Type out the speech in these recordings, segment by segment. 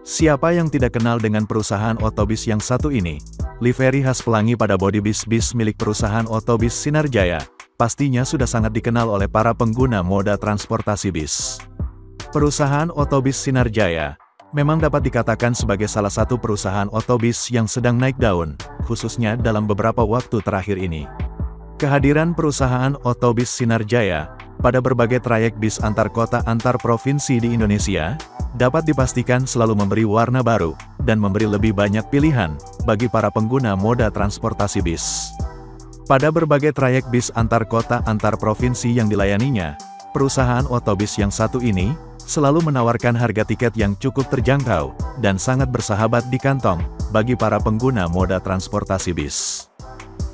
Siapa yang tidak kenal dengan perusahaan otobis yang satu ini? Livery khas pelangi pada bodi bis-bis milik perusahaan otobis Sinar Jaya, pastinya sudah sangat dikenal oleh para pengguna moda transportasi bis. Perusahaan otobis Sinar Jaya memang dapat dikatakan sebagai salah satu perusahaan otobis yang sedang naik daun, khususnya dalam beberapa waktu terakhir ini. Kehadiran perusahaan otobis Sinar Jaya pada berbagai trayek bis antar kota antar provinsi di Indonesia, dapat dipastikan selalu memberi warna baru, dan memberi lebih banyak pilihan, bagi para pengguna moda transportasi bis. Pada berbagai trayek bis antar kota antar provinsi yang dilayaninya, perusahaan otobis yang satu ini, selalu menawarkan harga tiket yang cukup terjangkau, dan sangat bersahabat di kantong, bagi para pengguna moda transportasi bis.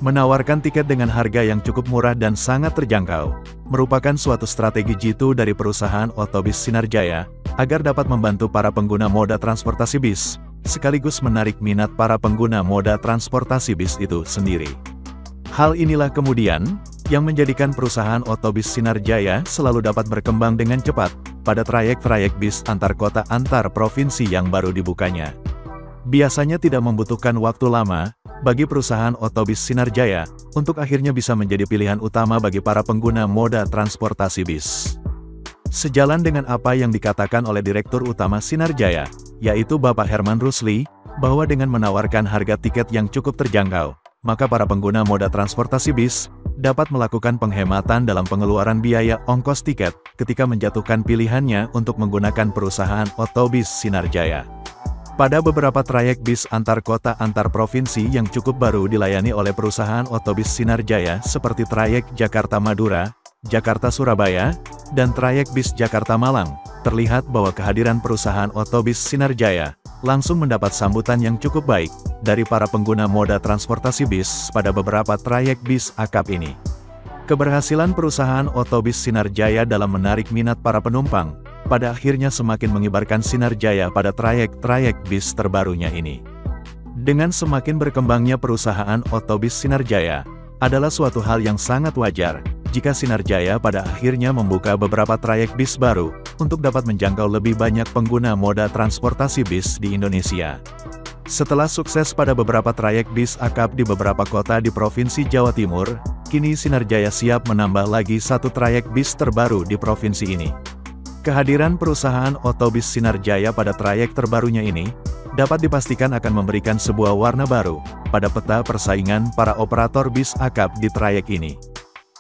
Menawarkan tiket dengan harga yang cukup murah dan sangat terjangkau, merupakan suatu strategi jitu dari perusahaan otobis Sinar Jaya, agar dapat membantu para pengguna moda transportasi bis, sekaligus menarik minat para pengguna moda transportasi bis itu sendiri. Hal inilah kemudian, yang menjadikan perusahaan otobis Sinar Jaya selalu dapat berkembang dengan cepat, pada trayek-trayek bis antar kota antar provinsi yang baru dibukanya. Biasanya tidak membutuhkan waktu lama, bagi perusahaan otobis Sinar Jaya, untuk akhirnya bisa menjadi pilihan utama bagi para pengguna moda transportasi bis. Sejalan dengan apa yang dikatakan oleh Direktur Utama Sinar Jaya, yaitu Bapak Herman Rusli, bahwa dengan menawarkan harga tiket yang cukup terjangkau, maka para pengguna moda transportasi bis, dapat melakukan penghematan dalam pengeluaran biaya ongkos tiket, ketika menjatuhkan pilihannya untuk menggunakan perusahaan otobis Sinar Jaya. Pada beberapa trayek bis antar kota antar provinsi yang cukup baru dilayani oleh perusahaan otobis Sinar Jaya seperti trayek Jakarta-Madura, Jakarta-Surabaya, dan trayek bis Jakarta-Malang, terlihat bahwa kehadiran perusahaan otobis Sinar Jaya langsung mendapat sambutan yang cukup baik dari para pengguna moda transportasi bis pada beberapa trayek bis akap ini. Keberhasilan perusahaan otobis Sinar Jaya dalam menarik minat para penumpang, pada akhirnya semakin mengibarkan sinar jaya pada trayek-trayek bis terbarunya ini. Dengan semakin berkembangnya perusahaan otobis Sinar Jaya, adalah suatu hal yang sangat wajar, jika Sinar Jaya pada akhirnya membuka beberapa trayek bis baru, untuk dapat menjangkau lebih banyak pengguna moda transportasi bis di Indonesia. Setelah sukses pada beberapa trayek bis akap di beberapa kota di Provinsi Jawa Timur, kini Sinar Jaya siap menambah lagi satu trayek bis terbaru di provinsi ini. Kehadiran perusahaan otobis Sinar Jaya pada trayek terbarunya ini, dapat dipastikan akan memberikan sebuah warna baru, pada peta persaingan para operator bis akap di trayek ini.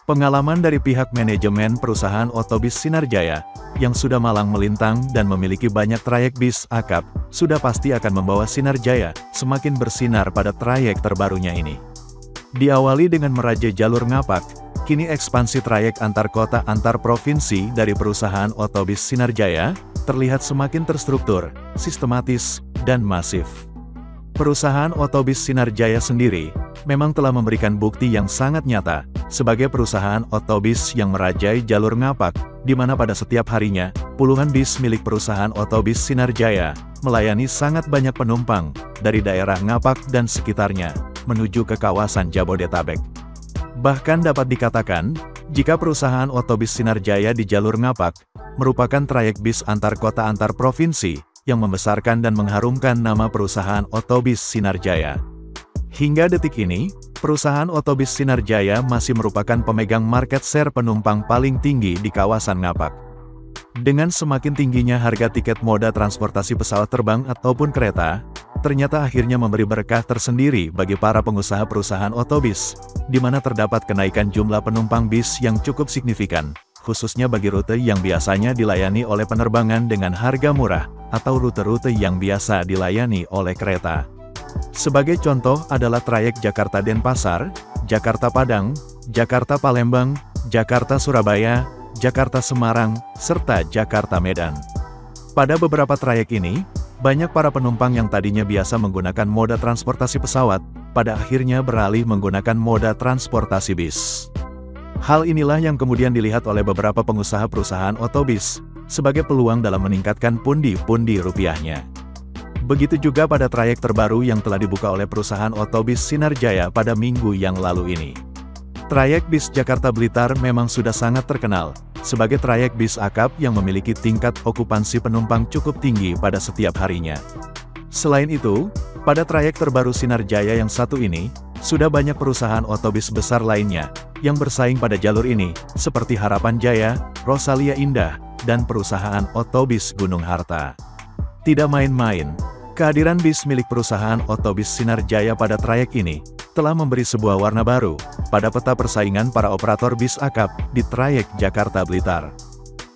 Pengalaman dari pihak manajemen perusahaan otobis Sinar Jaya, yang sudah malang melintang dan memiliki banyak trayek bis akap, sudah pasti akan membawa Sinar Jaya semakin bersinar pada trayek terbarunya ini. Diawali dengan merajai jalur ngapak, kini ekspansi trayek antar kota antar provinsi dari perusahaan otobis Sinar Jaya, terlihat semakin terstruktur, sistematis, dan masif. Perusahaan otobis Sinar Jaya sendiri, memang telah memberikan bukti yang sangat nyata, sebagai perusahaan otobis yang merajai jalur ngapak, di mana pada setiap harinya, puluhan bis milik perusahaan otobis Sinar Jaya, melayani sangat banyak penumpang, dari daerah Ngapak dan sekitarnya, menuju ke kawasan Jabodetabek. Bahkan dapat dikatakan, jika perusahaan otobis Sinar Jaya di jalur Ngapak, merupakan trayek bis antar kota antar provinsi, yang membesarkan dan mengharumkan nama perusahaan otobis Sinar Jaya. Hingga detik ini, perusahaan otobis Sinar Jaya masih merupakan pemegang market share penumpang paling tinggi di kawasan Ngapak. Dengan semakin tingginya harga tiket moda transportasi pesawat terbang ataupun kereta, ternyata akhirnya memberi berkah tersendiri bagi para pengusaha perusahaan otobis, di mana terdapat kenaikan jumlah penumpang bis yang cukup signifikan, khususnya bagi rute yang biasanya dilayani oleh penerbangan dengan harga murah, atau rute-rute yang biasa dilayani oleh kereta. Sebagai contoh adalah trayek Jakarta-Denpasar, Jakarta-Padang, Jakarta-Palembang, Jakarta-Surabaya, Jakarta-Semarang, serta Jakarta-Medan. Pada beberapa trayek ini, banyak para penumpang yang tadinya biasa menggunakan moda transportasi pesawat, pada akhirnya beralih menggunakan moda transportasi bis. Hal inilah yang kemudian dilihat oleh beberapa pengusaha perusahaan otobis, sebagai peluang dalam meningkatkan pundi-pundi rupiahnya. Begitu juga pada trayek terbaru yang telah dibuka oleh perusahaan otobis Sinar Jaya pada minggu yang lalu ini. Trayek bis Jakarta-Blitar memang sudah sangat terkenal, sebagai trayek bis akap yang memiliki tingkat okupansi penumpang cukup tinggi pada setiap harinya. Selain itu, pada trayek terbaru Sinar Jaya yang satu ini, sudah banyak perusahaan otobus besar lainnya, yang bersaing pada jalur ini, seperti Harapan Jaya, Rosalia Indah, dan perusahaan otobus Gunung Harta. Tidak main-main, kehadiran bis milik perusahaan otobus Sinar Jaya pada trayek ini, telah memberi sebuah warna baru, pada peta persaingan para operator bis akap, di trayek Jakarta Blitar.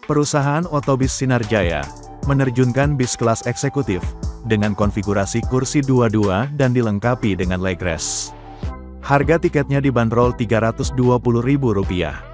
Perusahaan otobus Sinar Jaya, menerjunkan bis kelas eksekutif, dengan konfigurasi kursi 22 dan dilengkapi dengan legrest. Harga tiketnya dibanderol Rp320.000.